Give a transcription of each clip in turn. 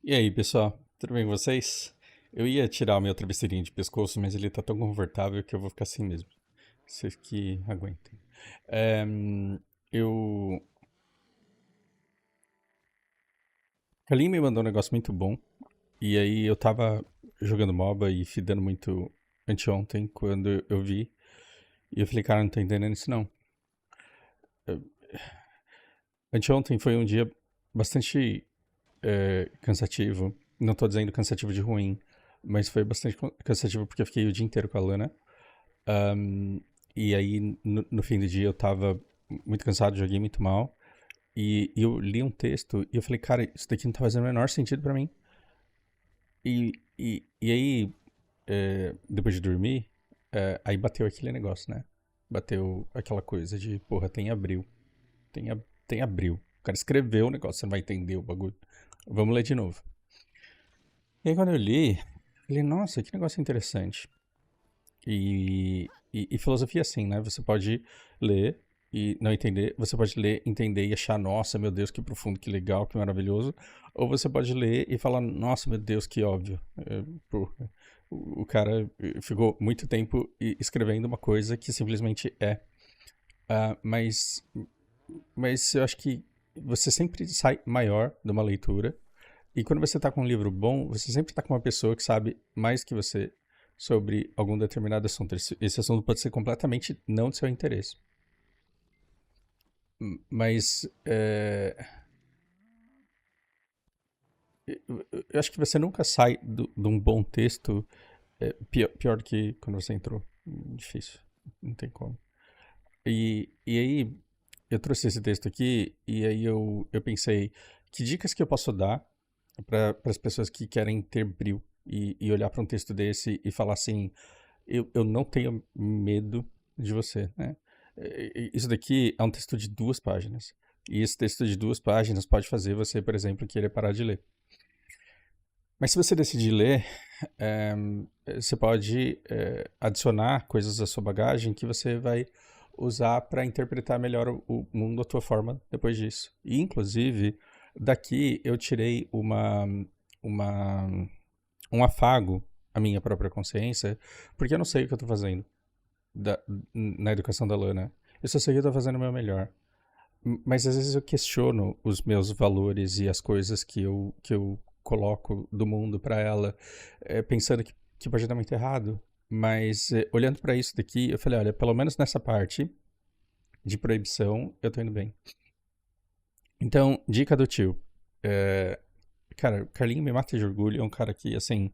E aí, pessoal, tudo bem com vocês? Eu ia tirar o meu travesseirinho de pescoço, mas ele tá tão confortável que eu vou ficar assim mesmo. Vocês que aguentem. É, eu. Kalin me mandou um negócio muito bom, e aí eu tava jogando MOBA e fidando muito anteontem quando eu vi, e eu falei, cara, não tô entendendo isso não. Anteontem foi um dia bastante cansativo. Não tô dizendo cansativo de ruim, mas foi bastante cansativo porque eu fiquei o dia inteiro com a Lana. Ahm, e aí, no fim do dia, eu tava muito cansado, joguei muito mal. E eu li um texto e eu falei, cara, isso daqui não tá fazendo o menor sentido pra mim. E aí, depois de dormir, aí bateu aquele negócio, né? Bateu aquela coisa de, porra, tem abril. Tem abril. O cara escreveu o negócio, você não vai entender o bagulho. Vamos ler de novo. E aí, quando eu li, falei, nossa, que negócio interessante. E filosofia é assim, né? Você pode ler e não entender, você pode ler, entender e achar, nossa, meu Deus, que profundo, que legal, que maravilhoso. Ou você pode ler e falar, nossa, meu Deus, que óbvio. Pô, o cara ficou muito tempo escrevendo uma coisa que simplesmente é. Ah, mas eu acho que você sempre sai maior de uma leitura. E quando você está com um livro bom, você sempre está com uma pessoa que sabe mais que você sobre algum determinado assunto. Esse assunto pode ser completamente não de seu interesse. Mas eu acho que você nunca sai de um bom texto pior do que quando você entrou. Difícil. Não tem como. E aí, eu trouxe esse texto aqui e aí eu pensei, que dicas que eu posso dar para as pessoas que querem ter brilho e olhar para um texto desse e falar assim, eu não tenho medo de você, né? Isso daqui é um texto de 2 páginas. E esse texto de 2 páginas pode fazer você, por exemplo, querer parar de ler. Mas se você decidir ler, eh, você pode adicionar coisas à sua bagagem que você vai usar para interpretar melhor o mundo da tua forma depois disso. E, inclusive, daqui eu tirei uma, um afago à minha própria consciência, porque eu não sei o que eu estou fazendo da- na educação da Lana. Eu só sei que eu tô fazendo o meu melhor. Mas às vezes eu questiono os meus valores e as coisas que eu coloco do mundo para ela, pensando que pode dar muito errado. Mas olhando para isso daqui, eu falei, olha, pelo menos nessa parte de proibição, eu tô indo bem. Então, dica do tio. É, cara, o Carlinho me mata de orgulho, é um cara que, assim,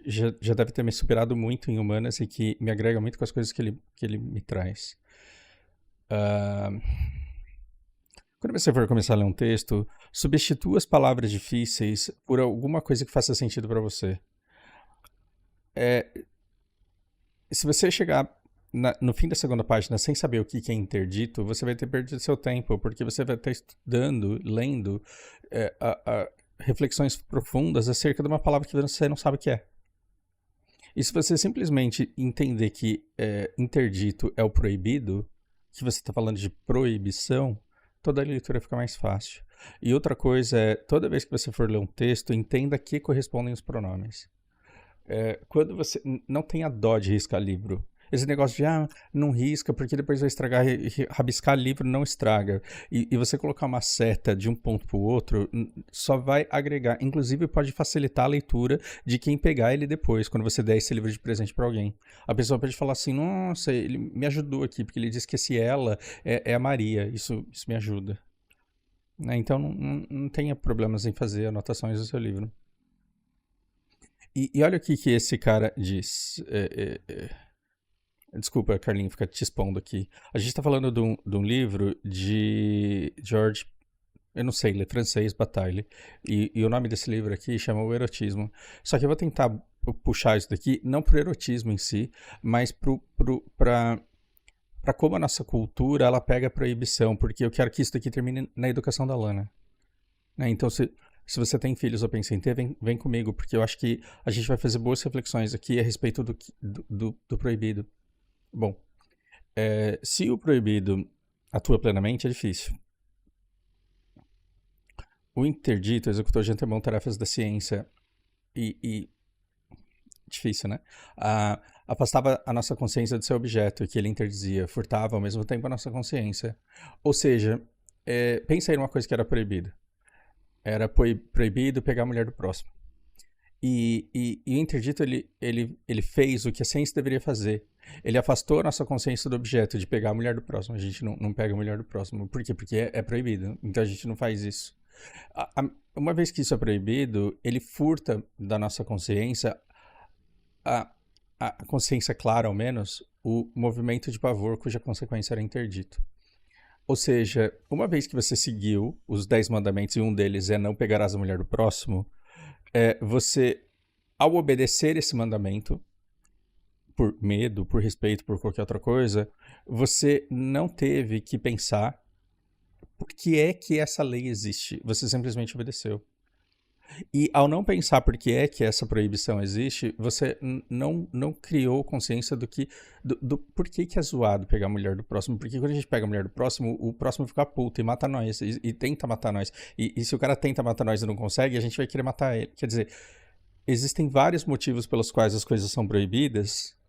já deve ter me superado muito em humanas e que me agrega muito com as coisas que ele me traz. Ah, quando você for começar a ler um texto, substitua as palavras difíceis por alguma coisa que faça sentido para você. Se você chegar no fim da segunda página sem saber o que é interdito, você vai ter perdido seu tempo, porque você vai estar estudando, lendo reflexões profundas acerca de uma palavra que você não sabe o que é. E se você simplesmente entender que interdito é o proibido, que você está falando de proibição, toda a leitura fica mais fácil. E outra coisa é, toda vez que você for ler um texto, entenda a que correspondem os pronomes. Quando você não tenha dó de riscar livro. Esse negócio de, não risca, porque depois vai estragar, rabiscar livro não estraga. E você colocar uma seta de um ponto para o outro só vai agregar. Inclusive, pode facilitar a leitura de quem pegar ele depois, quando você der esse livro de presente para alguém. A pessoa pode falar assim, nossa, ele me ajudou aqui, porque ele disse que esse ela é a Maria. Isso me ajuda. Né? Então, não tenha problemas em fazer anotações do seu livro. E olha o que esse cara diz. Desculpa, Carlinhos, ficar te expondo aqui. A gente está falando de um livro de George, eu não sei, ele é francês, Bataille. E o nome desse livro aqui chama O Erotismo. Só que eu vou tentar puxar isso daqui, não pro erotismo em si, mas para como a nossa cultura ela pega a proibição, porque eu quero que isso daqui termine na educação da Lana. Né? Então, se você tem filhos ou pensa em ter, vem comigo, porque eu acho que a gente vai fazer boas reflexões aqui a respeito do proibido. Bom, se o proibido atua plenamente, é difícil. O interdito executou de antemão tarefas da ciência e difícil, né? Afastava a nossa consciência do seu objeto, que ele interdizia, furtava ao mesmo tempo a nossa consciência. Ou seja, pensa aí numa coisa que era proibida. Era proibido pegar a mulher do próximo. E o interdito, ele fez o que a ciência deveria fazer. Ele afastou a nossa consciência do objeto, de pegar a mulher do próximo. A gente não pega a mulher do próximo. Por quê? Porque é proibido. Então a gente não faz isso. Uma vez que isso é proibido, ele furta da nossa consciência, a consciência clara ao menos, o movimento de pavor cuja consequência era interdito. Ou seja, uma vez que você seguiu os 10 mandamentos e um deles é não pegarás a mulher do próximo, você, ao obedecer esse mandamento, por medo, por respeito, por qualquer outra coisa, você não teve que pensar por que é que essa lei existe. Você simplesmente obedeceu. E ao não pensar por que é que essa proibição existe, você não criou consciência do porquê que é zoado pegar a mulher do próximo. Porque quando a gente pega a mulher do próximo, o próximo fica puto e mata nós, e tenta matar nós. E se o cara tenta matar nós e não consegue, a gente vai querer matar ele. Quer dizer, existem vários motivos pelos quais as coisas são proibidas,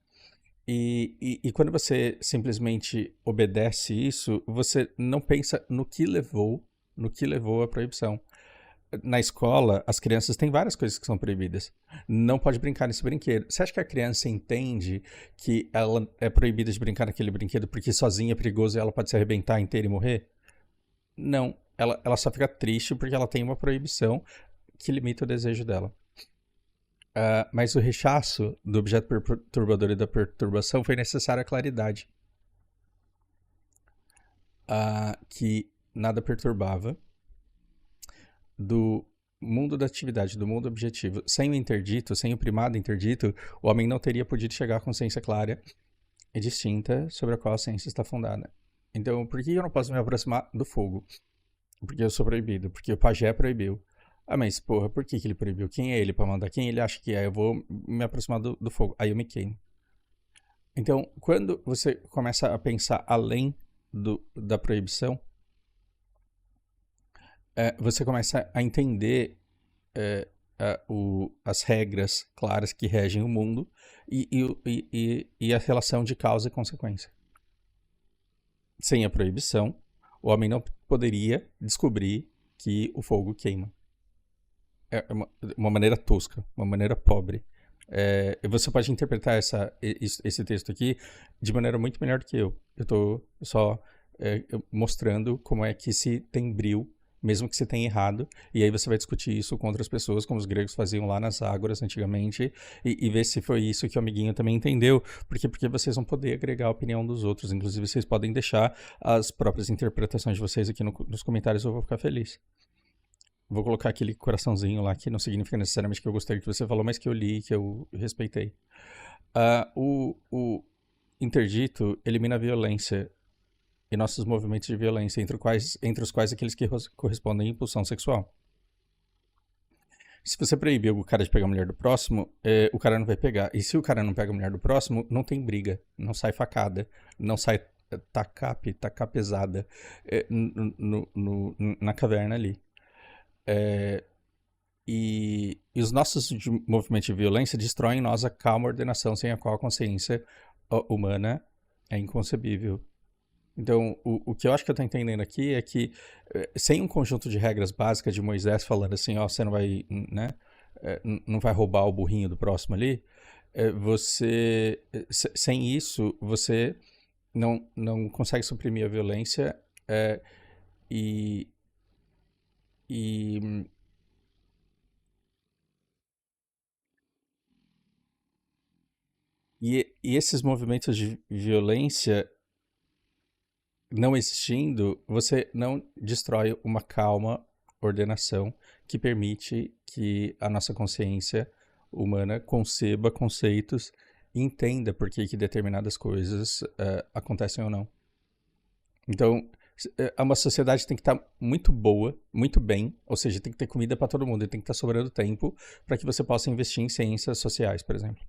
e quando você simplesmente obedece isso, você não pensa no que levou à proibição. Na escola, as crianças têm várias coisas que são proibidas. Não pode brincar nesse brinquedo. Você acha que a criança entende que ela é proibida de brincar naquele brinquedo porque sozinha é perigoso e ela pode se arrebentar inteira e morrer? Não. Ela só fica triste porque ela tem uma proibição que limita o desejo dela. Mas o rechaço do objeto perturbador e da perturbação foi necessária a claridade. Que nada perturbava do mundo da atividade, do mundo objetivo. Sem o interdito, sem o primado interdito, o homem não teria podido chegar à consciência clara e distinta sobre a qual a ciência está fundada. Então, por que eu não posso me aproximar do fogo? Porque eu sou proibido, porque o pajé proibiu. Mas, porra, por que ele proibiu? Quem é ele pra mandar? Quem ele acha que é? Eu vou me aproximar do fogo. Aí eu me queimo. Então, quando você começa a pensar além da proibição, você começa a entender as regras claras que regem o mundo e a relação de causa e consequência. Sem a proibição, o homem não poderia descobrir que o fogo queima. É uma maneira tosca, uma maneira pobre. Você pode interpretar esse texto aqui de maneira muito melhor do que eu. Eu estou só mostrando como é que se tem bril, mesmo que você tenha errado, e aí você vai discutir isso com outras pessoas, como os gregos faziam lá nas ágoras antigamente, e ver se foi isso que o amiguinho também entendeu, porque vocês vão poder agregar a opinião dos outros, inclusive vocês podem deixar as próprias interpretações de vocês aqui nos comentários, eu vou ficar feliz. Vou colocar aquele coraçãozinho lá, que não significa necessariamente que eu gostei do que você falou, mas que eu li, que eu respeitei. O interdito elimina a violência e nossos movimentos de violência, entre os quais aqueles que correspondem à impulsão sexual. Se você proibir o cara de pegar a mulher do próximo, o cara não vai pegar. E se o cara não pega a mulher do próximo, não tem briga, não sai facada, não sai tacar pesada na caverna ali. E os nossos movimentos de violência destroem em nós a calma ordenação sem a qual a consciência humana é inconcebível. Então, o que eu acho que eu estou entendendo aqui é que, sem um conjunto de regras básicas de Moisés falando assim, você não vai, né, não vai roubar o burrinho do próximo ali, sem isso, você não consegue suprimir a violência e esses movimentos de violência não existindo, você não destrói uma calma ordenação que permite que a nossa consciência humana conceba conceitos e entenda por que determinadas coisas acontecem ou não. Então, uma sociedade tem que estar muito boa, muito bem, ou seja, tem que ter comida para todo mundo, e tem que estar sobrando tempo para que você possa investir em ciências sociais, por exemplo.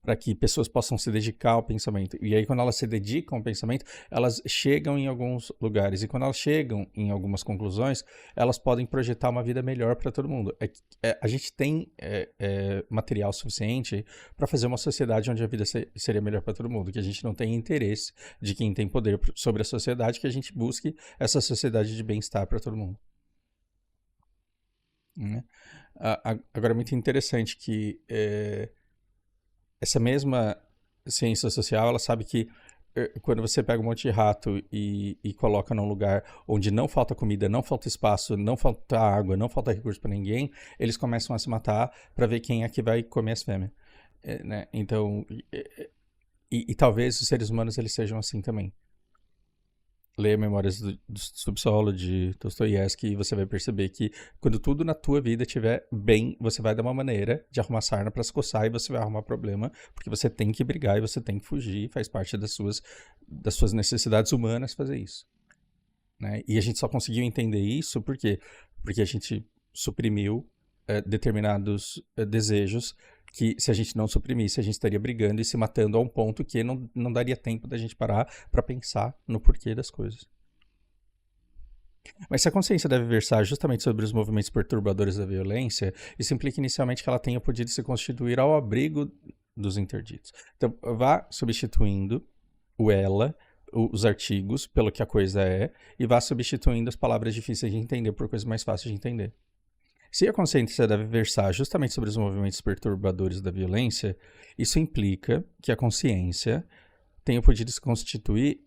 para que pessoas possam se dedicar ao pensamento. E aí, quando elas se dedicam ao pensamento, elas chegam em alguns lugares. E quando elas chegam em algumas conclusões, elas podem projetar uma vida melhor para todo mundo. A gente tem material suficiente para fazer uma sociedade onde a vida seria melhor para todo mundo. Que a gente não tem interesse de quem tem poder sobre a sociedade, que a gente busque essa sociedade de bem-estar para todo mundo. Né? Agora, é muito interessante que essa mesma ciência social, ela sabe que quando você pega um monte de rato e coloca num lugar onde não falta comida, não falta espaço, não falta água, não falta recurso para ninguém, eles começam a se matar para ver quem é que vai comer as fêmeas. Né? Então, e talvez os seres humanos eles sejam assim também. Leia Memórias do Subsolo, de Dostoiévski, e você vai perceber que quando tudo na tua vida estiver bem, você vai dar uma maneira de arrumar sarna para se coçar e você vai arrumar problema, porque você tem que brigar e você tem que fugir, faz parte das suas necessidades humanas fazer isso. Né? E a gente só conseguiu entender isso por quê? Porque a gente suprimiu determinados desejos que, se a gente não suprimisse, a gente estaria brigando e se matando a um ponto que não daria tempo da gente parar para pensar no porquê das coisas. Mas se a consciência deve versar justamente sobre os movimentos perturbadores da violência, isso implica inicialmente que ela tenha podido se constituir ao abrigo dos interditos. Então, vá substituindo o ela, os artigos, pelo que a coisa é, e vá substituindo as palavras difíceis de entender por coisas mais fáceis de entender. Se a consciência deve versar justamente sobre os movimentos perturbadores da violência, isso implica que a consciência tenha podido se constituir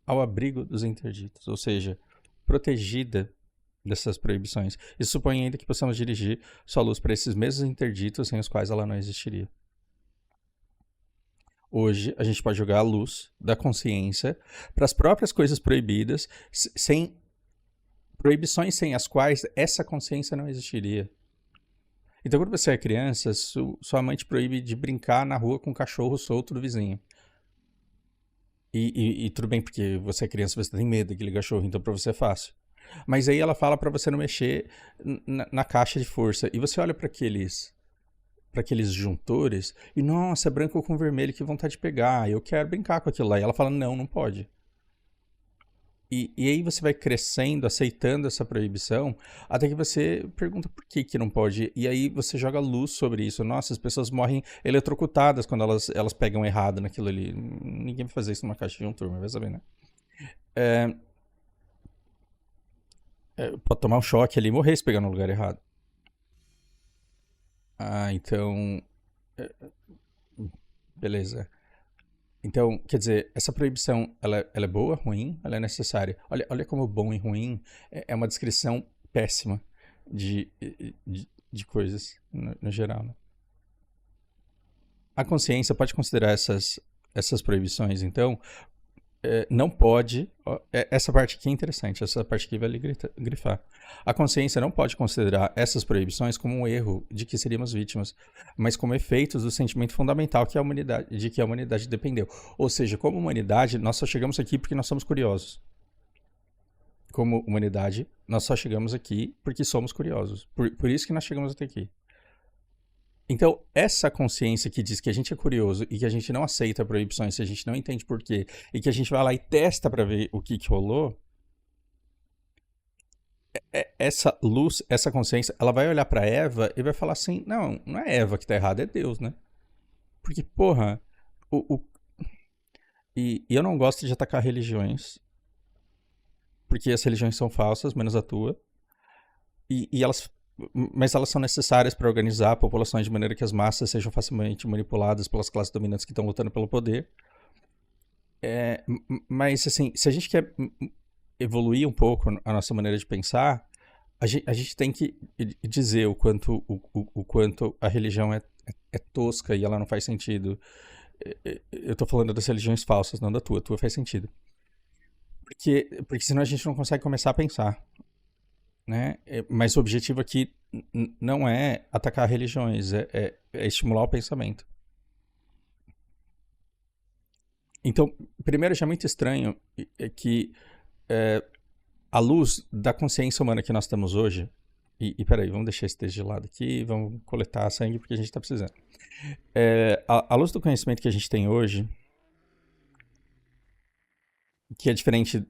ao abrigo dos interditos, ou seja, protegida dessas proibições. Isso supõe ainda que possamos dirigir sua luz para esses mesmos interditos sem os quais ela não existiria. Hoje, a gente pode jogar a luz da consciência para as próprias coisas proibidas, sem proibições sem as quais essa consciência não existiria. Então, quando você é criança, sua mãe te proíbe de brincar na rua com o cachorro solto do vizinho. E tudo bem, porque você é criança, você tem medo daquele cachorro, então para você é fácil. Mas aí ela fala para você não mexer na caixa de força. E você olha para aqueles juntores e, nossa, é branco com vermelho, que vontade de pegar. Eu quero brincar com aquilo lá. E ela fala, não pode. E aí você vai crescendo, aceitando essa proibição, até que você pergunta por que não pode. E aí você joga luz sobre isso. Nossa, as pessoas morrem eletrocutadas quando elas pegam errado naquilo ali. Ninguém vai fazer isso numa caixa de juntor, mas vai saber, né? Pode tomar um choque ali e morrer se pegar no lugar errado. Então... beleza. Então, quer dizer, essa proibição, ela é boa, ruim? Ela é necessária? Olha como bom e ruim é uma descrição péssima de coisas, no geral. Né? A consciência pode considerar essas proibições, então, não pode... essa parte aqui é interessante, essa parte aqui vale grifar. A consciência não pode considerar essas proibições como um erro de que seríamos vítimas, mas como efeitos do sentimento fundamental de que a humanidade dependeu. Ou seja, como humanidade, nós só chegamos aqui porque nós somos curiosos. Como humanidade, nós só chegamos aqui porque somos curiosos. Por isso que nós chegamos até aqui. Então, essa consciência que diz que a gente é curioso e que a gente não aceita proibições se a gente não entende por quê, e que a gente vai lá e testa para ver o que rolou, essa luz, essa consciência, ela vai olhar para Eva e vai falar assim, não é Eva que tá errada, é Deus, né? Porque, porra, e eu não gosto de atacar religiões, porque as religiões são falsas, menos a tua, mas elas são necessárias para organizar populações de maneira que as massas sejam facilmente manipuladas pelas classes dominantes que estão lutando pelo poder. Mas, assim, se a gente quer evoluir um pouco a nossa maneira de pensar, a gente tem que dizer o quanto a religião é tosca e ela não faz sentido. Eu tô falando das religiões falsas, não da tua. A tua faz sentido. Porque senão a gente não consegue começar a pensar. Né? Mas o objetivo aqui não é atacar religiões, é estimular o pensamento. Então, primeiro, já é muito estranho que a luz da consciência humana que nós temos hoje, E peraí, vamos deixar esse texto de lado aqui, vamos coletar sangue porque a gente tá precisando. À luz do conhecimento que a gente tem hoje, que é diferente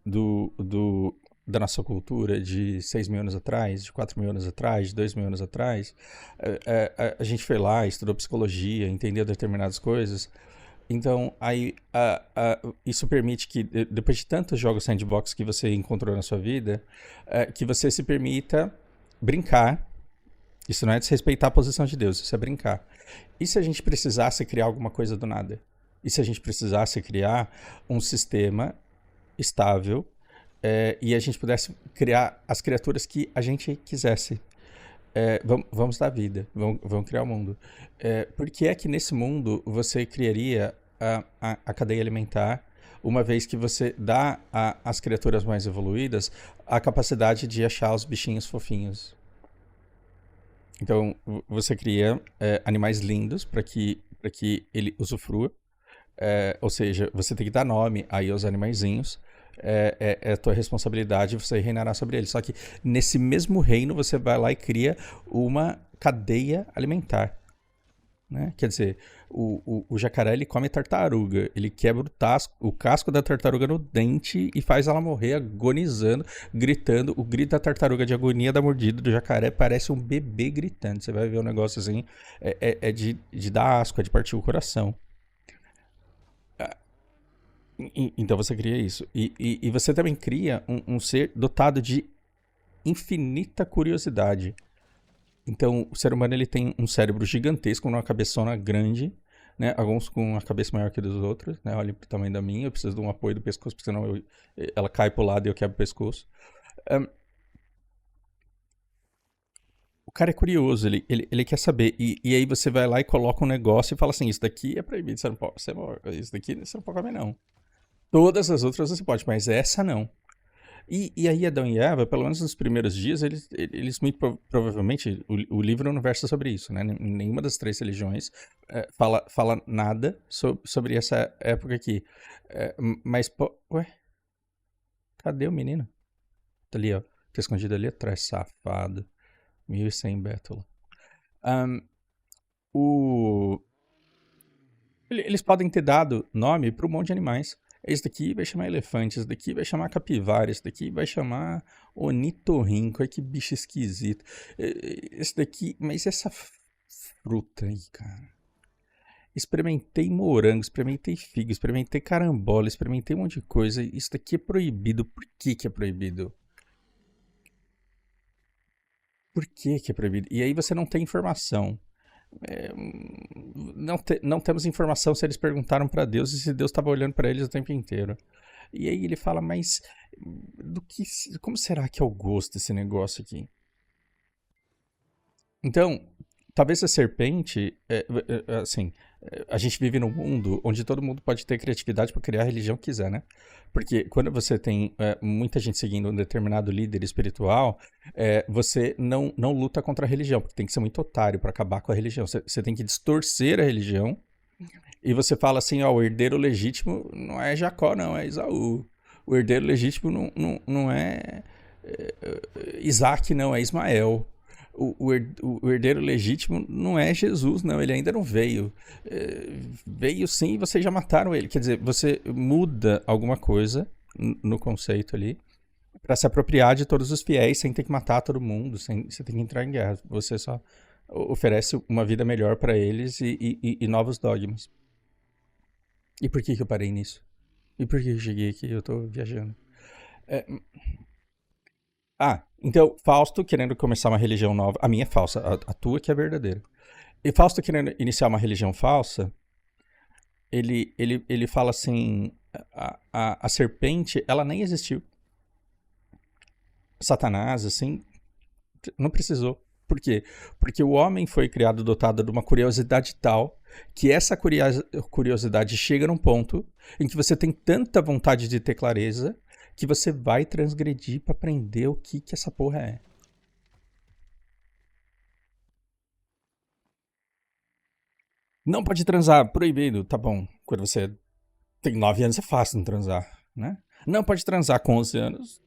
da nossa cultura de 6.000 anos atrás, de 4.000 anos atrás, de 2.000 anos atrás, a gente foi lá, estudou psicologia, entendeu determinadas coisas. Então, aí, isso permite que, depois de tantos jogos sandbox que você encontrou na sua vida, que você se permita brincar. Isso não é desrespeitar a posição de Deus, isso é brincar. E se a gente precisasse criar alguma coisa do nada? E se a gente precisasse criar um sistema estável e a gente pudesse criar as criaturas que a gente quisesse? Vamos dar vida, vamos criar o mundo. Por que é que nesse mundo você criaria a cadeia alimentar, uma vez que você dá às criaturas mais evoluídas a capacidade de achar os bichinhos fofinhos? Então, você cria animais lindos para que ele usufrua. Ou seja, você tem que dar nome aí aos animaizinhos. É a tua responsabilidade, você reinará sobre eles. Só que nesse mesmo reino você vai lá e cria uma cadeia alimentar. Né? Quer dizer, o jacaré ele come tartaruga, ele quebra o casco da tartaruga no dente e faz ela morrer agonizando, gritando. O grito da tartaruga de agonia da mordida do jacaré parece um bebê gritando. Você vai ver um negócio assim, de dar asco, é de partir o coração. Então você cria isso. E você também cria um ser dotado de infinita curiosidade. Então, o ser humano ele tem um cérebro gigantesco, uma cabeçona grande, né? Alguns com uma cabeça maior que a dos outros, né? Olha pro tamanho da minha, eu preciso de um apoio do pescoço, porque senão ela cai pro lado e eu quebro o pescoço. O cara é curioso, ele quer saber. E aí você vai lá e coloca um negócio e fala assim, isso daqui é proibido, isso daqui você não pode comer não. Todas as outras você pode, mas essa não. E aí Adão e Eva, pelo menos nos primeiros dias, eles muito provavelmente, o livro não versa sobre isso, né? Nenhuma das três religiões fala nada sobre essa época aqui. Mas, ué, cadê o menino? Tá ali, ó. Tá escondido ali atrás, safado. 1.100 bétula. Eles podem ter dado nome para um monte de animais. Esse daqui vai chamar elefante, esse daqui vai chamar capivara, esse daqui vai chamar onitorrinco. Ai, que bicho esquisito. Esse daqui, mas essa fruta aí, cara. Experimentei morango, experimentei figo, experimentei carambola, experimentei um monte de coisa. Isso daqui é proibido. Por que que é proibido? Por que que é proibido? E aí você não tem informação. Não temos informação se eles perguntaram para Deus e se Deus estava olhando para eles o tempo inteiro. E aí ele fala, mas como será que é o gosto desse negócio aqui? Então, talvez a serpente, assim, a gente vive num mundo onde todo mundo pode ter criatividade para criar a religião que quiser, né? Porque quando você tem muita gente seguindo um determinado líder espiritual, você não luta contra a religião, porque tem que ser muito otário para acabar com a religião. Você tem que distorcer a religião e você fala assim, ó, o herdeiro legítimo não é Jacó, não, é Esaú. O herdeiro legítimo não é Isaac, não, é Ismael. O herdeiro legítimo não é Jesus, não, ele ainda não veio. Veio sim e vocês já mataram ele. Quer dizer, você muda alguma coisa no conceito ali para se apropriar de todos os fiéis sem ter que matar todo mundo, sem você ter que entrar em guerra. Você só oferece uma vida melhor para eles e novos dogmas. E por que eu parei nisso? E por que eu cheguei aqui? Eu tô viajando. Então, Fausto querendo começar uma religião nova. A minha é falsa, a tua que é verdadeira. E Fausto querendo iniciar uma religião falsa, ele fala assim, a serpente, ela nem existiu. Satanás, assim, não precisou. Por quê? Porque o homem foi criado dotado de uma curiosidade tal que essa curiosidade chega num ponto em que você tem tanta vontade de ter clareza que você vai transgredir pra aprender o que essa porra é. Não pode transar, proibido, tá bom. Quando você tem 9 anos é fácil não transar, né? Não pode transar com 11 anos.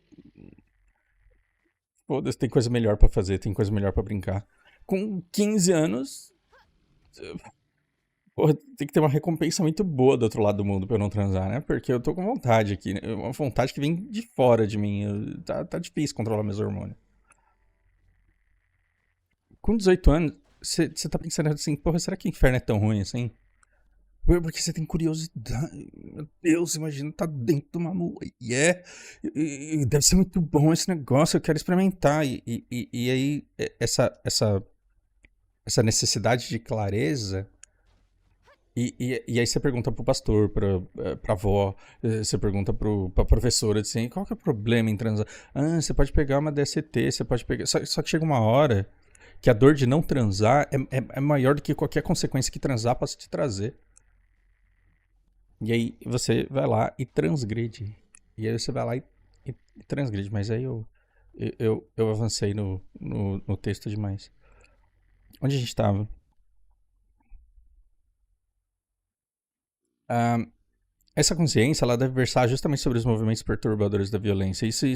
Foda-se, tem coisa melhor pra fazer, tem coisa melhor pra brincar. Com 15 anos, porra, tem que ter uma recompensa muito boa do outro lado do mundo pra eu não transar, né? Porque eu tô com vontade aqui, né? Uma vontade que vem de fora de mim. Tá difícil controlar meus hormônios. Com 18 anos, você tá pensando assim, porra, será que o inferno é tão ruim assim? Porque você tem curiosidade. Meu Deus, imagina tá dentro de uma mulher. Deve ser muito bom esse negócio, eu quero experimentar. E aí, essa necessidade de clareza. E aí você pergunta pro pastor, pra avó, você pergunta pra professora, assim, qual que é o problema em transar? Ah, você pode pegar uma DST, você pode pegar. Só que chega uma hora que a dor de não transar é maior do que qualquer consequência que transar possa te trazer. E aí você vai lá e transgride. E aí você vai lá e transgride. Mas aí eu avancei no texto demais. Onde a gente estava? Ah, essa consciência ela deve versar justamente sobre os movimentos perturbadores da violência. Isso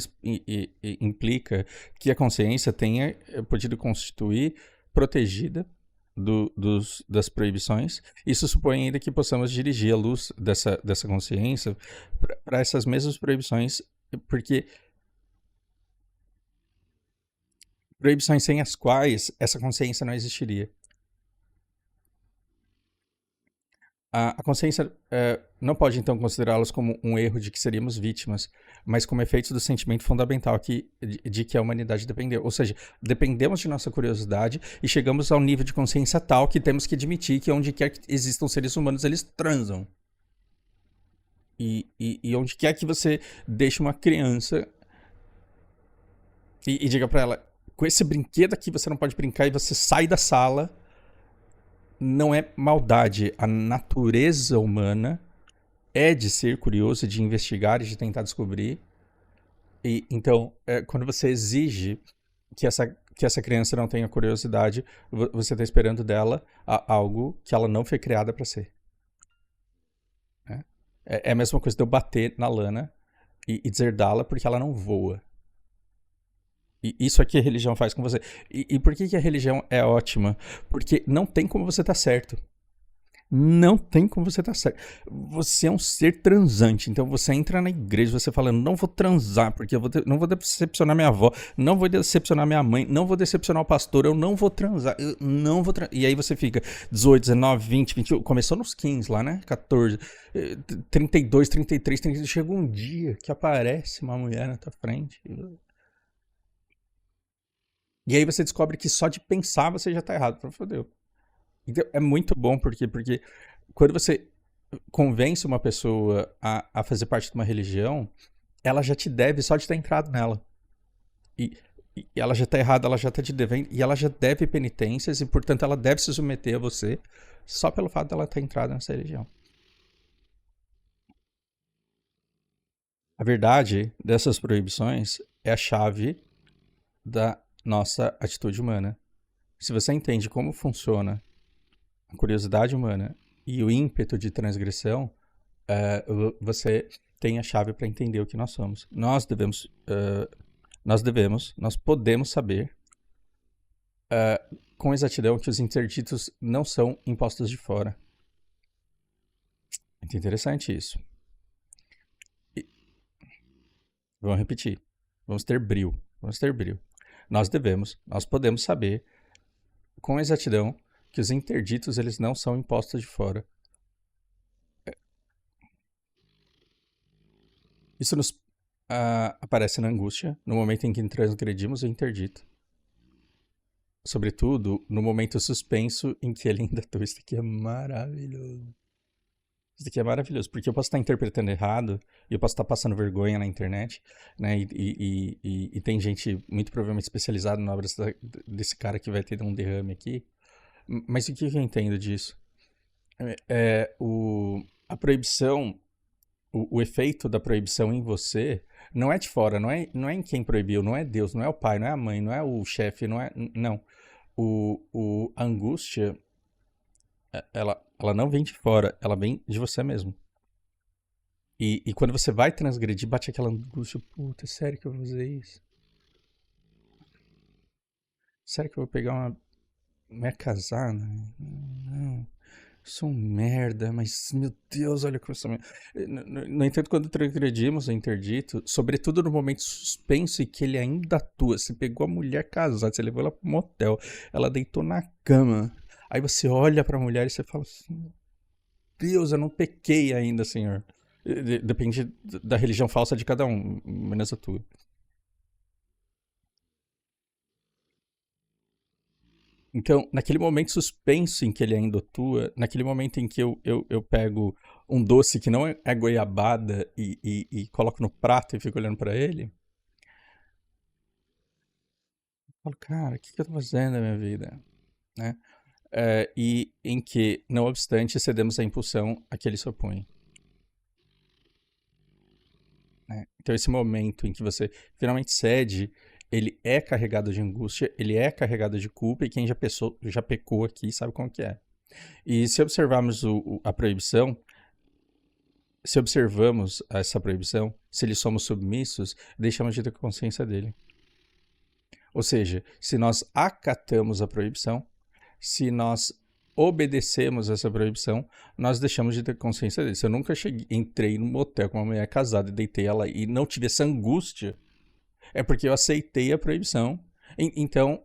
implica que a consciência tenha podido constituir protegida das proibições. Isso supõe ainda que possamos dirigir a luz dessa consciência para essas mesmas proibições, porque proibições sem as quais essa consciência não existiria. A consciência não pode, então, considerá-los como um erro de que seríamos vítimas, mas como efeitos do sentimento fundamental de que a humanidade dependeu. Ou seja, dependemos de nossa curiosidade e chegamos ao nível de consciência tal que temos que admitir que onde quer que existam seres humanos, eles transam. E onde quer que você deixe uma criança e diga pra ela, com esse brinquedo aqui você não pode brincar, e você sai da sala, não é maldade. A natureza humana é de ser curioso, de investigar e de tentar descobrir. E então, quando você exige que essa criança não tenha curiosidade, você está esperando dela algo que ela não foi criada para ser. Né? É a mesma coisa de eu bater na Lana e deserdá-la porque ela não voa. E isso aqui a religião faz com você. E por que a religião é ótima? Porque não tem como você estar certo. Não tem como você estar certo. Você é um ser transante. Então você entra na igreja, você falando, não vou transar, porque não vou decepcionar minha avó, não vou decepcionar minha mãe, não vou decepcionar o pastor, eu não vou transar, eu não vou transar. E aí você fica 18, 19, 20, 21. Começou nos 15 lá, né? 14, 32, 33, 30. Chega um dia que aparece uma mulher na tua frente. E aí você descobre que só de pensar você já tá errado. Fodeu. Então, é muito bom porque quando você convence uma pessoa a fazer parte de uma religião, ela já te deve só de ter entrado nela. E, e ela já tá errada, ela já tá te devendo, e ela já deve penitências, e portanto ela deve se submeter a você só pelo fato dela ter entrado nessa religião. A verdade dessas proibições é a chave da nossa atitude humana. Se você entende como funciona a curiosidade humana e o ímpeto de transgressão, você tem a chave para entender o que nós somos. Nós podemos saber com exatidão que os interditos não são impostos de fora. Muito interessante isso. Vamos repetir. Vamos ter brio. Nós podemos saber com exatidão que os interditos eles não são impostos de fora. Isso nos aparece na angústia, no momento em que transgredimos o interdito. Sobretudo, no momento suspenso em que ele ainda atua. Isso aqui é maravilhoso. Isso aqui é maravilhoso, porque eu posso estar interpretando errado, e eu posso estar passando vergonha na internet, né? E tem gente muito provavelmente especializada na obra desse cara que vai ter um derrame aqui. Mas o que eu entendo disso? A proibição, o efeito da proibição em você não é de fora, não é em quem proibiu, não é Deus, não é o pai, não é a mãe, não é o chefe, não é. Não. A angústia, ela não vem de fora, ela vem de você mesmo. E quando você vai transgredir, bate aquela angústia, puta, sério que eu vou fazer isso? Será que eu vou pegar uma mulher casada? Não. Sou um merda, mas, meu Deus, olha como eu sou... No entanto, quando transgredimos o interdito, sobretudo no momento suspenso em que ele ainda atua, você pegou a mulher casada, você levou ela pro motel, ela deitou na cama, aí você olha pra mulher e você fala assim, Deus, eu não pequei ainda, Senhor. Depende da religião falsa de cada um, menos a tua. Então, naquele momento suspenso em que ele ainda atua, naquele momento em que eu pego um doce que não é goiabada e coloco no prato e fico olhando pra ele, eu falo, cara, o que eu tô fazendo na minha vida? Né? E em que, não obstante, cedemos à impulsão a que ele se opõe. Né? Então, esse momento em que você finalmente cede, ele é carregado de angústia, ele é carregado de culpa, e quem já pecou aqui sabe como que é. E se observarmos a proibição, se observamos essa proibição, se lhe somos submissos, deixamos de ter consciência dele. Ou seja, se nós acatamos a proibição, se nós obedecemos essa proibição, nós deixamos de ter consciência dele. Se eu nunca entrei num motel com uma mulher casada e deitei ela e não tive essa angústia, é porque eu aceitei a proibição. Então,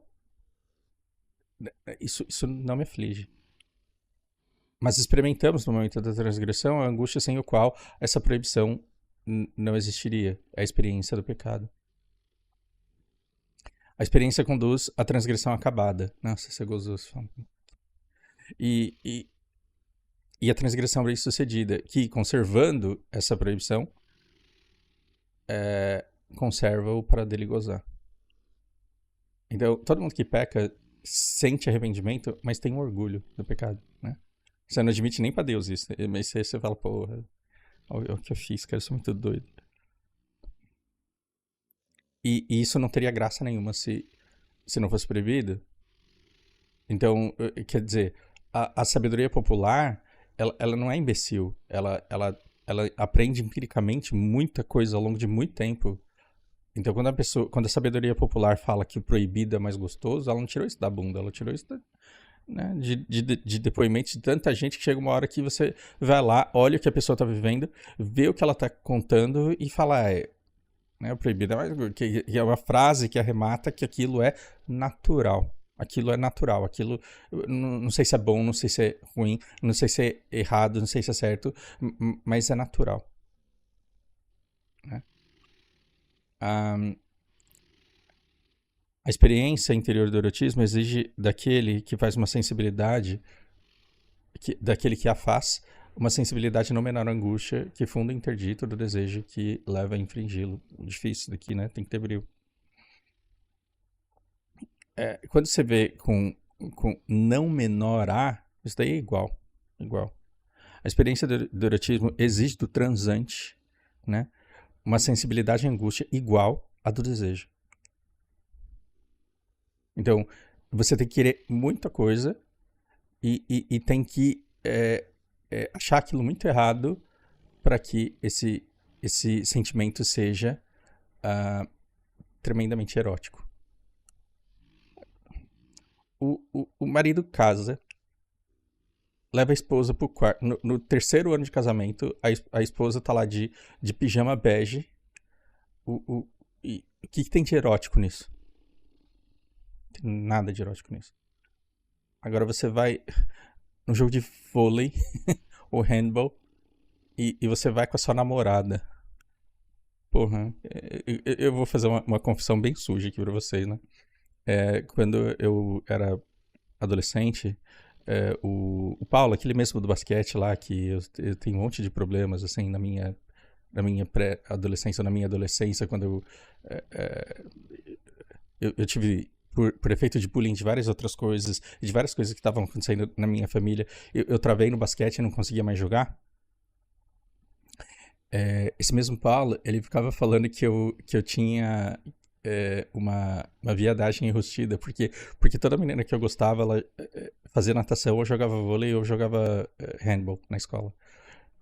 isso não me aflige. Mas experimentamos no momento da transgressão a angústia sem o qual essa proibição não existiria. É a experiência do pecado. A experiência conduz à transgressão acabada. Nossa, isso é gozoso. E a transgressão bem-sucedida, que conservando essa proibição, conserva-o para dele gozar. Então, todo mundo que peca sente arrependimento, mas tem um orgulho do pecado, né? Você não admite nem pra Deus isso, mas você fala, porra, olha o que eu fiz, cara, eu sou muito doido. E isso não teria graça nenhuma se não fosse proibido. Então, quer dizer, a sabedoria popular, ela não é imbecil. Ela aprende empiricamente muita coisa ao longo de muito tempo. Então, quando a sabedoria popular fala que o proibido é mais gostoso, ela não tirou isso da bunda, ela tirou isso né, de depoimentos de tanta gente que chega uma hora que você vai lá, olha o que a pessoa está vivendo, vê o que ela está contando e fala, né, o proibido é mais... Que é uma frase que arremata que aquilo é natural. Aquilo é natural, aquilo não sei se é bom, não sei se é ruim, não sei se é errado, não sei se é certo, mas é natural. Né? A experiência interior do erotismo exige daquele que faz uma sensibilidade, daquele que a faz, uma sensibilidade não menor à angústia que funda o interdito do desejo que leva a infringi-lo. Difícil daqui, né? Tem que ter brilho. Quando você vê com não menor a, isso daí é igual. A experiência do erotismo exige do transante, né, uma sensibilidade à angústia igual à do desejo. Então, você tem que querer muita coisa e tem que achar aquilo muito errado para que esse sentimento seja tremendamente erótico. O marido casa, leva a esposa pro quarto. No terceiro ano de casamento, a esposa tá lá de pijama bege. O que tem de erótico nisso? Não tem nada de erótico nisso. Agora você vai no jogo de vôlei ou handball e você vai com a sua namorada. Porra, eu vou fazer uma confissão bem suja aqui pra vocês, né? Quando eu era adolescente, o Paulo, aquele mesmo do basquete lá, que eu tenho um monte de problemas, assim, na minha pré-adolescência, na minha adolescência, quando eu tive, por efeito de bullying, de várias outras coisas, de várias coisas que estavam acontecendo na minha família, eu travei no basquete e não conseguia mais jogar. Esse mesmo Paulo, ele ficava falando que eu tinha uma viadagem enrustida, porque toda menina que eu gostava, ela fazia natação, ou jogava vôlei, ou jogava handball na escola.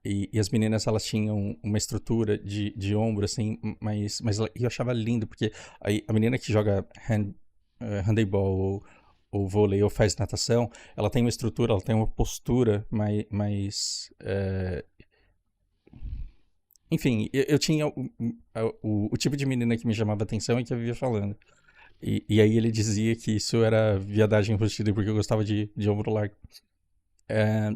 E as meninas, elas tinham uma estrutura de ombro, assim, mas eu achava lindo, porque a menina que joga handebol ou vôlei ou faz natação, ela tem uma estrutura, ela tem uma postura mais enfim, eu tinha o tipo de menina que me chamava atenção e que eu vivia falando. E aí ele dizia que isso era viadagem embutida porque eu gostava de ombro largo. É,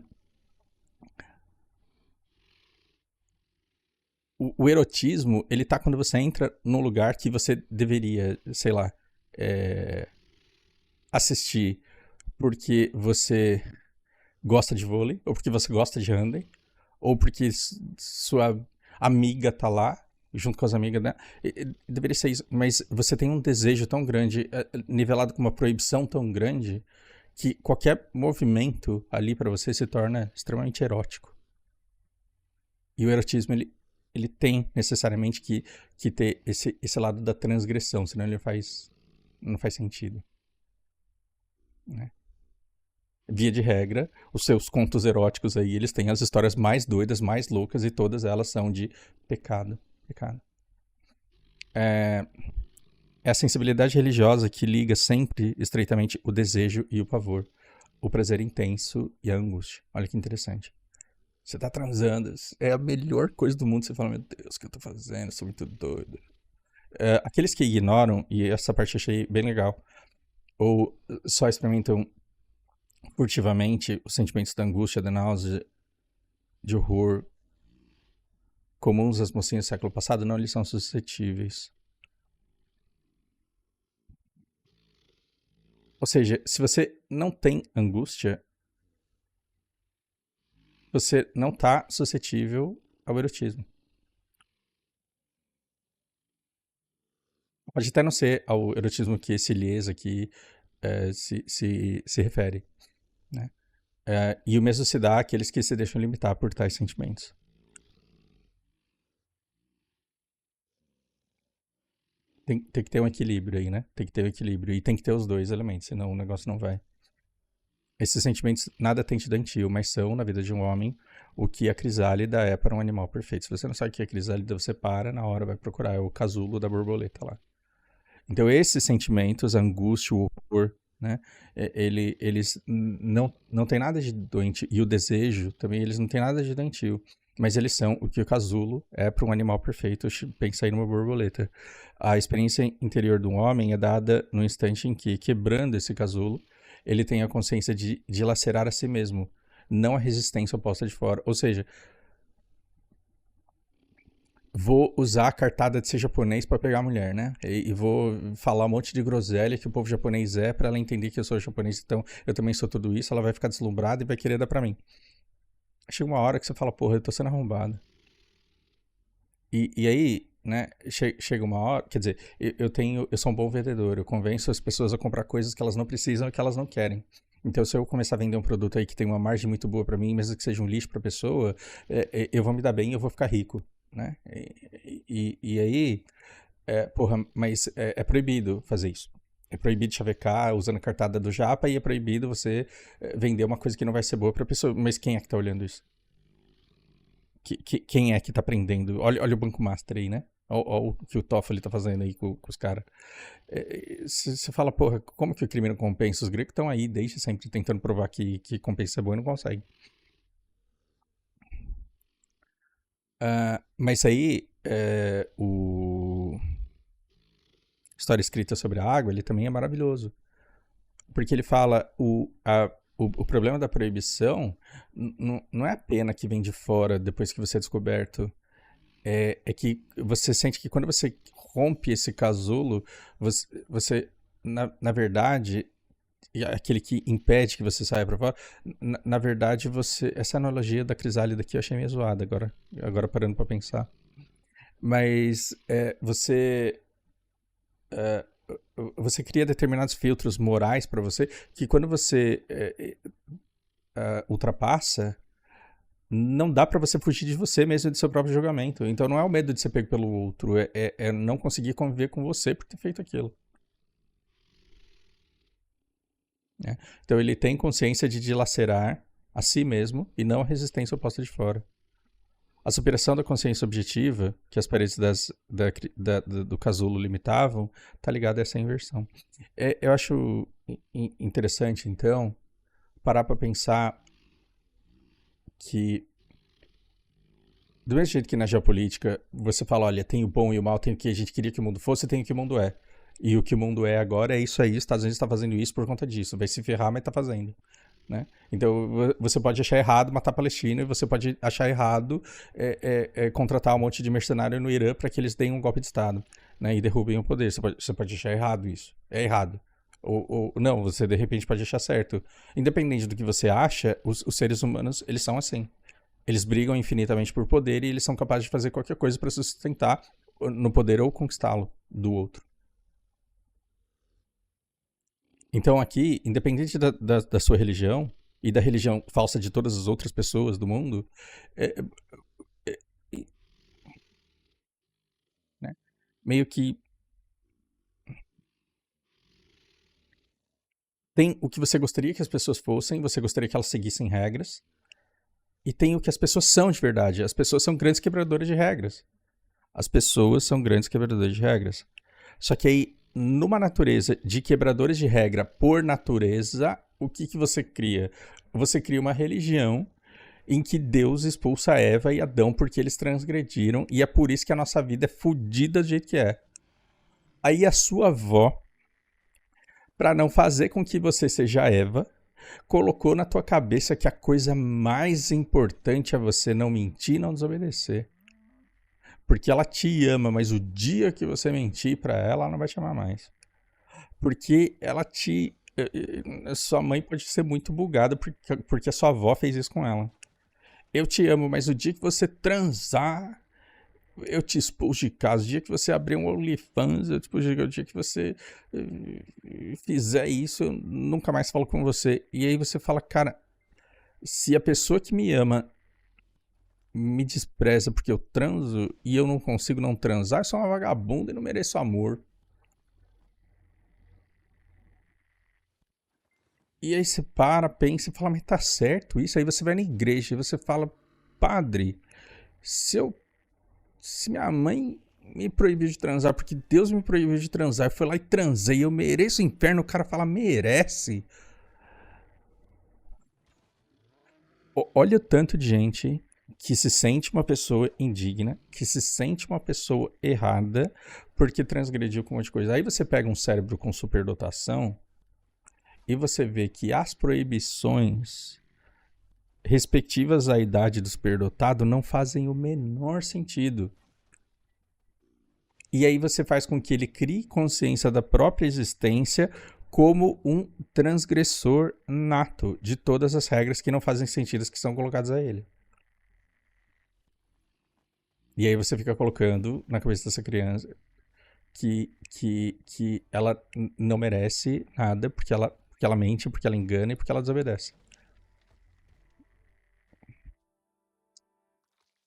o erotismo, ele tá quando você entra num lugar que você deveria, sei lá, é, assistir porque você gosta de vôlei, ou porque você gosta de handebol, ou porque sua amiga tá lá, junto com as amigas, né? Deveria ser isso, mas você tem um desejo tão grande, nivelado com uma proibição tão grande, que qualquer movimento ali pra você se torna extremamente erótico. E o erotismo, ele tem necessariamente que ter esse lado da transgressão, senão ele não faz sentido, né? Via de regra, os seus contos eróticos aí, eles têm as histórias mais doidas, mais loucas, e todas elas são de pecado. Pecado. É, é a sensibilidade religiosa que liga sempre estreitamente o desejo e o pavor, o prazer intenso e a angústia. Olha que interessante. Você tá transando, é a melhor coisa do mundo. Você fala, meu Deus, o que eu tô fazendo? Eu sou muito doido. Aqueles que ignoram, e essa parte eu achei bem legal, ou só experimentam furtivamente os sentimentos da angústia, da náusea, de horror, comuns às mocinhas do século passado, não lhes são suscetíveis. Ou seja, se você não tem angústia, você não está suscetível ao erotismo. Pode até não ser ao erotismo que esse Lies aqui se refere, né? E o mesmo se dá àqueles que se deixam limitar por tais sentimentos. Tem que ter um equilíbrio aí, né? Tem que ter um equilíbrio. E tem que ter os dois elementos, senão o negócio não vai. Esses sentimentos nada têm de doentio, mas são, na vida de um homem, o que a crisálida é para um animal perfeito. Se você não sabe o que é crisálida, você para, na hora vai procurar. É o casulo da borboleta lá. Então, esses sentimentos, a angústia, o horror, né? Eles não têm nada de doentio. E o desejo também, eles não têm nada de doentio. Mas eles são o que o casulo é para um animal perfeito. Pensa aí numa borboleta. A experiência interior de um homem é dada no instante em que, quebrando esse casulo, ele tem a consciência de dilacerar a si mesmo, não a resistência oposta de fora. Ou seja, vou usar a cartada de ser japonês para pegar a mulher, né? E vou falar um monte de groselha que o povo japonês é para ela entender que eu sou japonês, então eu também sou tudo isso, ela vai ficar deslumbrada e vai querer dar pra mim. Chega uma hora que você fala, porra, eu tô sendo arrombado. E aí, né, chega uma hora, quer dizer, eu sou um bom vendedor, eu convenço as pessoas a comprar coisas que elas não precisam e que elas não querem. Então, se eu começar a vender um produto aí que tem uma margem muito boa pra mim, mesmo que seja um lixo pra pessoa, eu vou me dar bem e eu vou ficar rico, né? E aí, porra, mas é proibido fazer isso. É proibido chavecar usando a cartada do japa e é proibido você vender uma coisa que não vai ser boa pra pessoa. Mas quem é que tá olhando isso? Quem é que tá aprendendo? Olha o Banco Master aí, né? Olha o que o Toffoli tá fazendo aí com os caras. Você fala, porra, como que o crime não compensa? Os gregos estão aí desde sempre tentando provar que compensa é bom e não consegue. Mas aí, o História Escrita sobre a Água, ele também é maravilhoso. Porque ele fala, o problema da proibição não é a pena que vem de fora depois que você é descoberto. É que você sente que quando você rompe esse casulo, você na verdade, aquele que impede que você saia pra fora, na verdade, essa analogia da crisálida aqui eu achei meio zoada agora parando pra pensar. Mas você cria determinados filtros morais pra você que quando você ultrapassa, não dá pra você fugir de você mesmo, de seu próprio julgamento. Então não é o medo de ser pego pelo outro, é não conseguir conviver com você por ter feito aquilo, né? Então ele tem consciência de dilacerar a si mesmo e não a resistência oposta de fora. A superação da consciência objetiva, que as paredes do casulo limitavam, tá ligada a essa inversão. Eu acho interessante, então, parar para pensar que, do mesmo jeito que na geopolítica, você fala, olha, tem o bom e o mal, tem o que a gente queria que o mundo fosse, tem o que o mundo é. E o que o mundo é agora é isso aí, os Estados Unidos está fazendo isso por conta disso. Vai se ferrar, mas está fazendo. Né? Então, você pode achar errado matar Palestina e você pode achar errado contratar um monte de mercenário no Irã para que eles deem um golpe de Estado, né? E derrubem o poder. Você pode achar errado isso. É errado. Ou não, você de repente pode achar certo. Independente do que você acha, os seres humanos, eles são assim. Eles brigam infinitamente por poder e eles são capazes de fazer qualquer coisa para se sustentar no poder ou conquistá-lo do outro. Então aqui, independente da sua religião e da religião falsa de todas as outras pessoas do mundo, é, é, é, né, meio que tem o que você gostaria que as pessoas fossem, você gostaria que elas seguissem regras, e tem o que as pessoas são de verdade. As pessoas são grandes quebradoras de regras. As pessoas são grandes quebradoras de regras. Só que aí, numa natureza de quebradores de regra por natureza, o que você cria? Você cria uma religião em que Deus expulsa Eva e Adão porque eles transgrediram, e é por isso que a nossa vida é fodida do jeito que é. Aí a sua avó, para não fazer com que você seja Eva, colocou na tua cabeça que a coisa mais importante é você não mentir e não desobedecer. Porque ela te ama, mas o dia que você mentir para ela, ela não vai te amar mais. Porque ela te... Sua mãe pode ser muito bugada porque a sua avó fez isso com ela. Eu te amo, mas o dia que você transar, eu te expulso de casa. O dia que você abrir um OnlyFans, eu te expulso de casa. O dia que você fizer isso, eu nunca mais falo com você. E aí você fala, cara, se a pessoa que me ama me despreza porque eu transo e eu não consigo não transar, eu sou uma vagabunda e não mereço amor. E aí você para, pensa e fala, mas tá certo isso? Aí você vai na igreja e você fala, padre, se minha mãe me proibiu de transar porque Deus me proibiu de transar, eu fui lá e transei, eu mereço o inferno, o cara fala, merece. Olha o tanto de gente que se sente uma pessoa indigna, que se sente uma pessoa errada porque transgrediu com um monte de coisa. Aí você pega um cérebro com superdotação e você vê que as proibições respectivas à idade do superdotado não fazem o menor sentido. E aí você faz com que ele crie consciência da própria existência como um transgressor nato de todas as regras que não fazem sentido que são colocadas a ele. E aí você fica colocando na cabeça dessa criança que ela não merece nada porque ela mente, porque ela engana e porque ela desobedece.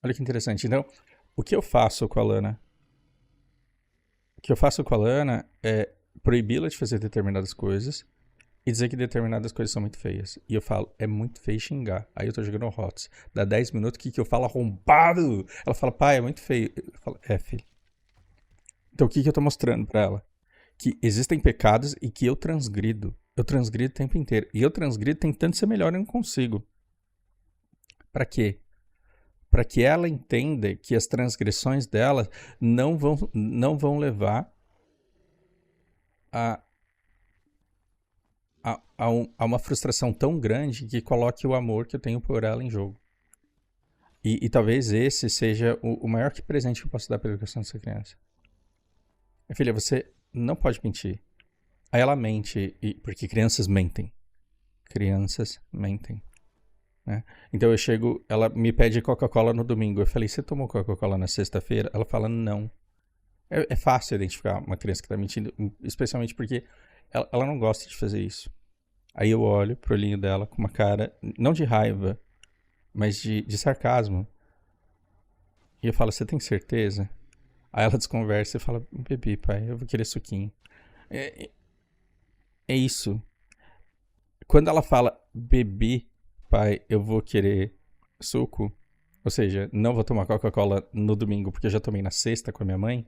Olha que interessante. Então, o que eu faço com a Lana? O que eu faço com a Lana é proibi-la de fazer determinadas coisas e dizer que determinadas coisas são muito feias. E eu falo, é muito feio xingar. Aí eu tô jogando HOTS. Dá 10 minutos, que eu falo arrombado? Ela fala, pai, é muito feio. Eu falo, filho. Então o que eu tô mostrando pra ela? Que existem pecados e que eu transgrido. Eu transgrido o tempo inteiro. E eu transgrido tentando ser melhor e não consigo. Pra quê? Para que ela entenda que as transgressões dela não vão levar a uma frustração tão grande que coloque o amor que eu tenho por ela em jogo. E talvez esse seja o maior presente que eu posso dar para a educação dessa criança. Minha filha, você não pode mentir. Aí ela mente, porque crianças mentem. Crianças mentem. Né? Então eu chego, ela me pede Coca-Cola no domingo. Eu falei, você tomou Coca-Cola na sexta-feira? Ela fala, não. É fácil identificar uma criança que está mentindo, especialmente porque ela não gosta de fazer isso. Aí eu olho pro olhinho dela com uma cara, não de raiva, mas de sarcasmo. E eu falo, você tem certeza? Aí ela desconversa e fala, bebi, pai, eu vou querer suquinho. É isso. Quando ela fala, bebi, pai, eu vou querer suco, ou seja, não vou tomar Coca-Cola no domingo porque eu já tomei na sexta com a minha mãe,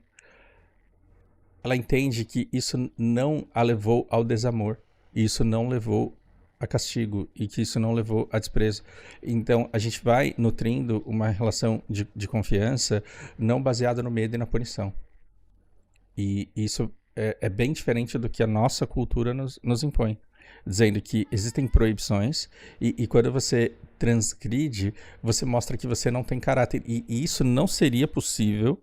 ela entende que isso não a levou ao desamor, isso não levou a castigo e que isso não levou a desprezo. Então, a gente vai nutrindo uma relação de confiança não baseada no medo e na punição. E isso é bem diferente do que a nossa cultura nos impõe. Dizendo que existem proibições e quando você transgride, você mostra que você não tem caráter. E isso não seria possível.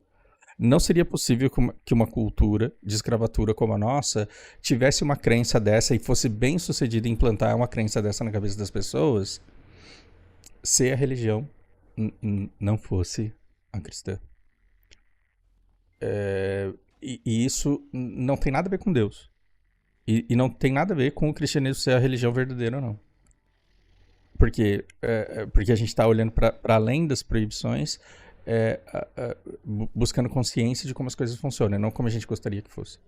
Não seria possível que uma cultura de escravatura como a nossa tivesse uma crença dessa e fosse bem sucedida em implantar uma crença dessa na cabeça das pessoas se a religião não fosse a cristã. E isso não tem nada a ver com Deus. E não tem nada a ver com o cristianismo ser a religião verdadeira ou não. Porque a gente está olhando para além das proibições, buscando consciência de como as coisas funcionam, não como a gente gostaria que fosse.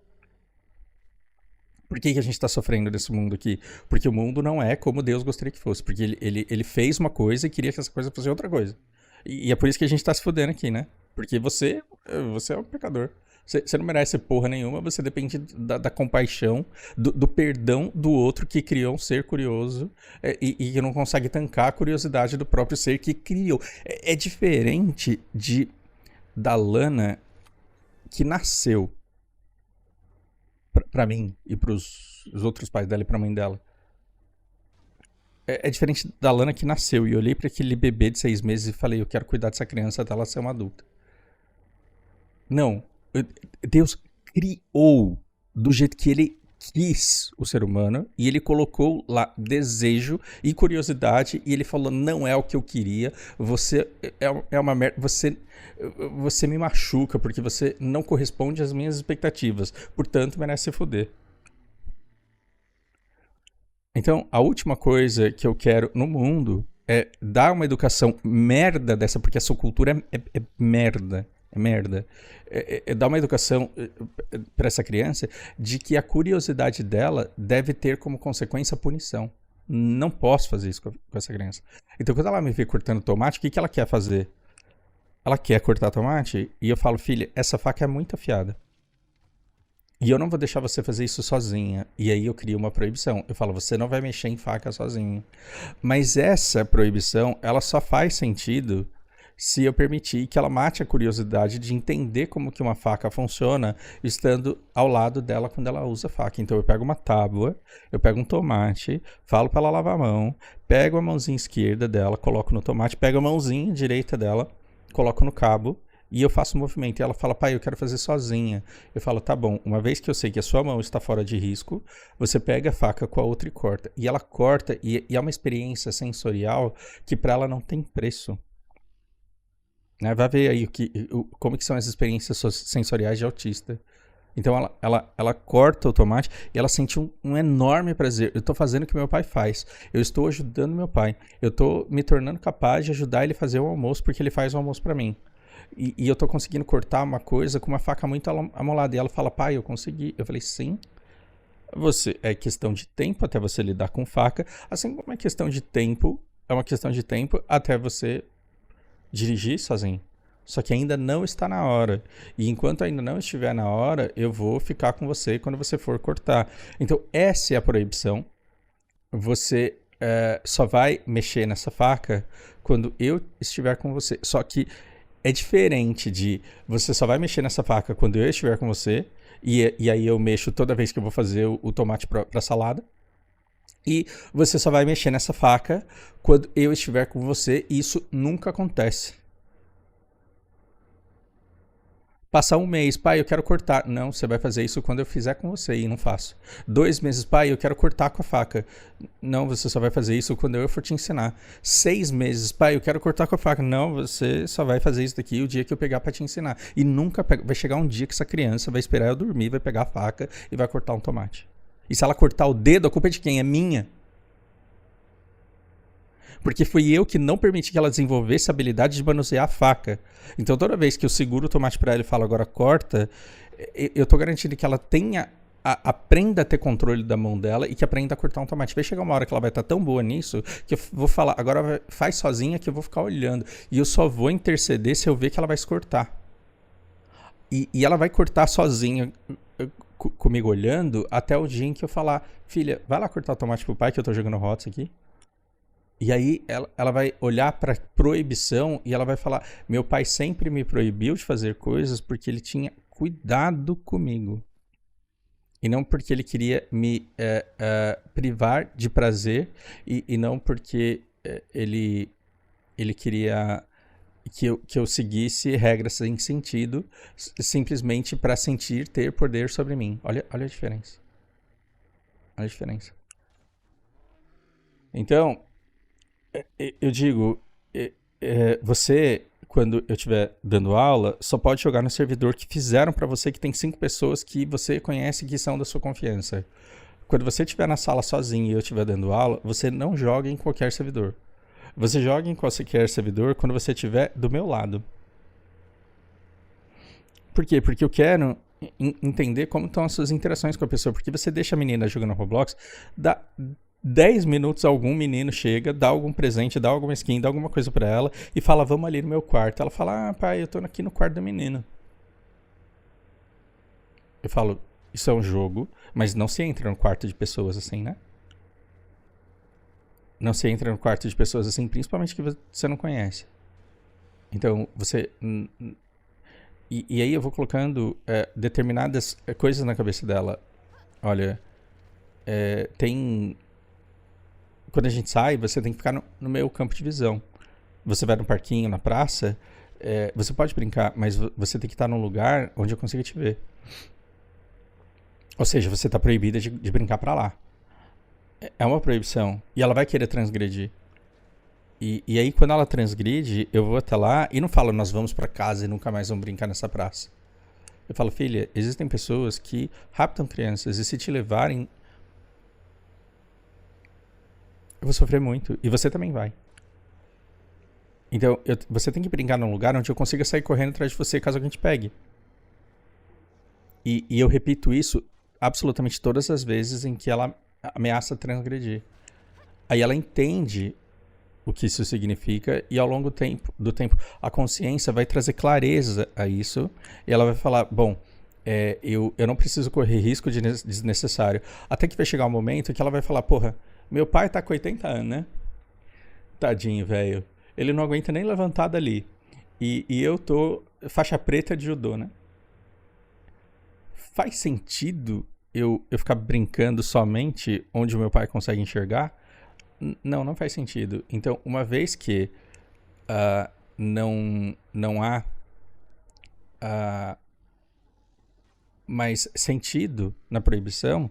Por que a gente está sofrendo nesse mundo aqui? Porque o mundo não é como Deus gostaria que fosse. Porque ele fez uma coisa e queria que essa coisa fosse outra coisa. E é por isso que a gente está se fudendo aqui, né? Porque você é um pecador. Você não merece porra nenhuma, você depende da compaixão, do perdão do outro que criou um ser curioso e que não consegue tancar a curiosidade do próprio ser que criou. É diferente da Lana que nasceu pra mim e pros outros pais dela e pra mãe dela. É diferente da Lana que nasceu e eu olhei pra aquele bebê de 6 meses e falei, eu quero cuidar dessa criança até ela ser uma adulta. Não. Deus criou do jeito que ele quis o ser humano e ele colocou lá desejo e curiosidade e ele falou, não é o que eu queria, você é uma merda, você me machuca porque você não corresponde às minhas expectativas, portanto merece se foder. Então, a última coisa que eu quero no mundo é dar uma educação merda dessa, porque essa cultura é merda. É merda. Dar uma educação para essa criança de que a curiosidade dela deve ter como consequência a punição. Não posso fazer isso com essa criança. Então, quando ela me vê cortando tomate, o que ela quer fazer? Ela quer cortar tomate e eu falo, filha, essa faca é muito afiada. E eu não vou deixar você fazer isso sozinha. E aí eu crio uma proibição. Eu falo, você não vai mexer em faca sozinho. Mas essa proibição, ela só faz sentido se eu permitir que ela mate a curiosidade de entender como que uma faca funciona, estando ao lado dela quando ela usa a faca. Então eu pego uma tábua, eu pego um tomate, falo para ela lavar a mão, pego a mãozinha esquerda dela, coloco no tomate, pego a mãozinha direita dela, coloco no cabo, e eu faço um movimento. E ela fala, pai, eu quero fazer sozinha. Eu falo, tá bom, uma vez que eu sei que a sua mão está fora de risco, você pega a faca com a outra e corta. E ela corta, e é uma experiência sensorial que para ela não tem preço. Né? Vai ver aí como que são as experiências sensoriais de autista. Então ela corta o tomate e ela sente um enorme prazer. Eu estou fazendo o que meu pai faz. Eu estou ajudando meu pai. Eu estou me tornando capaz de ajudar ele a fazer o almoço porque ele faz o almoço para mim. E eu tô conseguindo cortar uma coisa com uma faca muito amolada. E ela fala, pai, eu consegui. Eu falei, sim. É questão de tempo até você lidar com faca. Assim como é questão de tempo, é uma questão de tempo até você dirigir sozinho. Só que ainda não está na hora. E enquanto ainda não estiver na hora, eu vou ficar com você quando você for cortar. Então, essa é a proibição. Você só vai mexer nessa faca quando eu estiver com você. Só que é diferente de você só vai mexer nessa faca quando eu estiver com você, e aí eu mexo toda vez que eu vou fazer o tomate para salada. E você só vai mexer nessa faca quando eu estiver com você, e isso nunca acontece. Passar um mês, pai, eu quero cortar. Não, você vai fazer isso quando eu fizer com você e não faço. 2 meses, pai, eu quero cortar com a faca. Não, você só vai fazer isso quando eu for te ensinar. 6 meses, pai, eu quero cortar com a faca. Não, você só vai fazer isso daqui o dia que eu pegar pra te ensinar. E nunca vai chegar um dia que essa criança vai esperar eu dormir, vai pegar a faca e vai cortar um tomate. E se ela cortar o dedo, a culpa é de quem? É minha. Porque fui eu que não permiti que ela desenvolvesse a habilidade de manusear a faca. Então toda vez que eu seguro o tomate para ela e falo agora corta, eu tô garantindo que ela tenha aprenda a ter controle da mão dela e que aprenda a cortar um tomate. Vai chegar uma hora que ela vai estar tão boa nisso que eu vou falar, agora faz sozinha que eu vou ficar olhando. E eu só vou interceder se eu ver que ela vai se cortar. E ela vai cortar sozinha comigo olhando até o dia em que eu falar, filha, vai lá cortar o tomate pro pai que eu tô jogando HOTS aqui. E aí ela vai olhar pra proibição e ela vai falar, meu pai sempre me proibiu de fazer coisas porque ele tinha cuidado comigo. E não porque ele queria me privar de prazer e não porque ele queria que eu seguisse regras sem sentido, simplesmente para sentir ter poder sobre mim. Olha a diferença. Olha a diferença. Então, eu digo, você, quando eu estiver dando aula, só pode jogar no servidor que fizeram para você, que tem 5 pessoas que você conhece que são da sua confiança. Quando você estiver na sala sozinho e eu estiver dando aula, você não joga em qualquer servidor. Você joga em qualquer servidor quando você estiver do meu lado. Por quê? Porque eu quero entender como estão as suas interações com a pessoa. Porque você deixa a menina jogando Roblox, dá 10 minutos algum menino chega, dá algum presente, dá alguma skin, dá alguma coisa pra ela e fala, vamos ali no meu quarto. Ela fala, pai, eu tô aqui no quarto da menina. Eu falo, isso é um jogo, mas não se entra no quarto de pessoas assim, né? Não se entra no quarto de pessoas assim, principalmente que você não conhece. Então, você... E aí eu vou colocando determinadas coisas na cabeça dela. Olha, tem... Quando a gente sai, você tem que ficar no meu campo de visão. Você vai no parquinho, na praça, você pode brincar, mas você tem que estar num lugar onde eu consiga te ver. Ou seja, você está proibida de brincar pra lá. É uma proibição. E ela vai querer transgredir. E aí, quando ela transgride, eu vou até lá e não falo, nós vamos pra casa e nunca mais vamos brincar nessa praça. Eu falo, filha, existem pessoas que raptam crianças e se te levarem, eu vou sofrer muito. E você também vai. Então, você tem que brincar num lugar onde eu consiga sair correndo atrás de você caso alguém te pegue. E eu repito isso absolutamente todas as vezes em que ela ameaça transgredir. Aí ela entende o que isso significa e ao longo do tempo a consciência vai trazer clareza a isso e ela vai falar, bom, eu não preciso correr risco desnecessário. Até que vai chegar um momento que ela vai falar, porra, meu pai tá com 80 anos, né? Tadinho, velho. Ele não aguenta nem levantar dali. E eu tô faixa preta de judô, né? Faz sentido eu ficar brincando somente onde o meu pai consegue enxergar? Não faz sentido. Então, uma vez que não há mais sentido na proibição,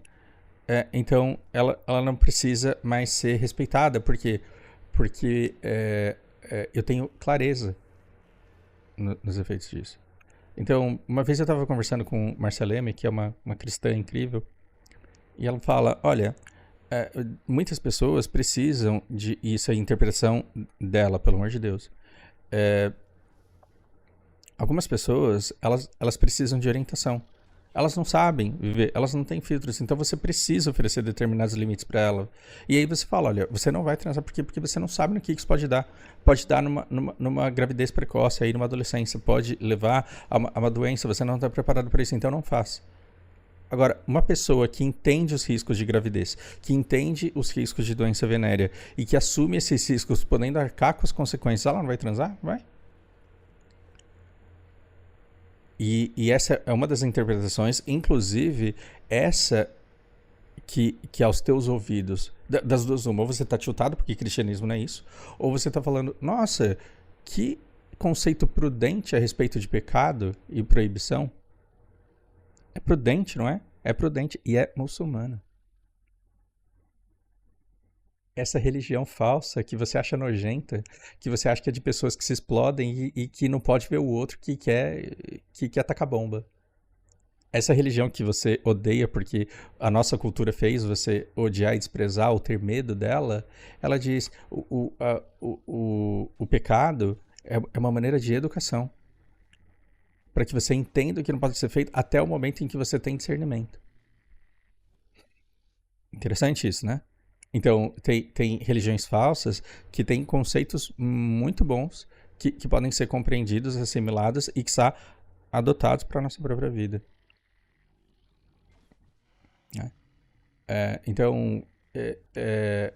então ela não precisa mais ser respeitada. Por quê? Porque eu tenho clareza nos efeitos disso. Então, uma vez eu estava conversando com Marceleme, que é uma cristã incrível, e ela fala, olha, muitas pessoas precisam de... Isso é a interpretação dela, pelo amor de Deus. Algumas pessoas, elas precisam de orientação. Elas não sabem viver, elas não têm filtros, então você precisa oferecer determinados limites para ela. E aí você fala, olha, você não vai transar porque você não sabe no que isso pode dar. Pode dar numa gravidez precoce, aí numa adolescência, pode levar a uma doença, você não está preparado para isso, então não faça. Agora, uma pessoa que entende os riscos de gravidez, que entende os riscos de doença venérea e que assume esses riscos, podendo arcar com as consequências, ela não vai transar? Vai. E essa é uma das interpretações, inclusive essa que aos teus ouvidos, das duas uma, ou você está tiltado porque cristianismo não é isso, ou você está falando, nossa, que conceito prudente a respeito de pecado e proibição. É prudente, não é? É prudente e é muçulmana. Essa religião falsa que você acha nojenta, que você acha que é de pessoas que se explodem e que não pode ver o outro que quer tacar bomba. Essa religião que você odeia porque a nossa cultura fez você odiar e desprezar ou ter medo dela, ela diz o pecado é uma maneira de educação. Para que você entenda o que não pode ser feito até o momento em que você tem discernimento. Interessante isso, né? Então, tem religiões falsas que têm conceitos muito bons que podem ser compreendidos, assimilados e que são adotados para a nossa própria vida, né? Então, é, é,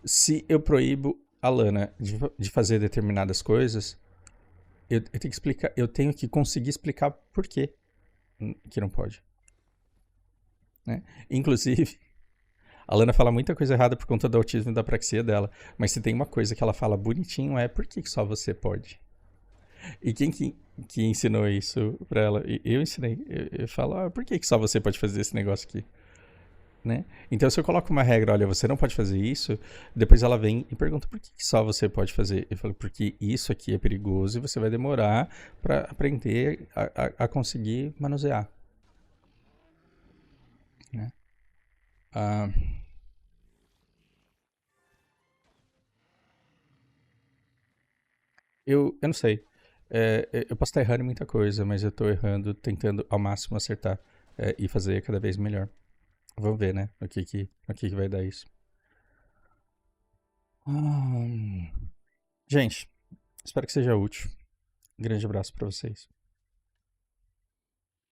se eu proíbo a Lana de fazer determinadas coisas, eu tenho que explicar, eu tenho que conseguir explicar por que não pode, né? Inclusive, a Lana fala muita coisa errada por conta do autismo e da apraxia dela, mas se tem uma coisa que ela fala bonitinho é por que só você pode? E quem que ensinou isso pra ela? Eu ensinei. Eu falo, por que só você pode fazer esse negócio aqui? Né? Então, se eu coloco uma regra, olha, você não pode fazer isso, depois ela vem e pergunta por que só você pode fazer. Eu falo, porque isso aqui é perigoso e você vai demorar para aprender a conseguir manusear. Né? Ah, eu não sei. Eu posso estar errando em muita coisa, mas eu estou errando, tentando ao máximo acertar e fazer cada vez melhor. Vamos ver, né? O que vai dar isso. Gente, espero que seja útil. Um grande abraço para vocês.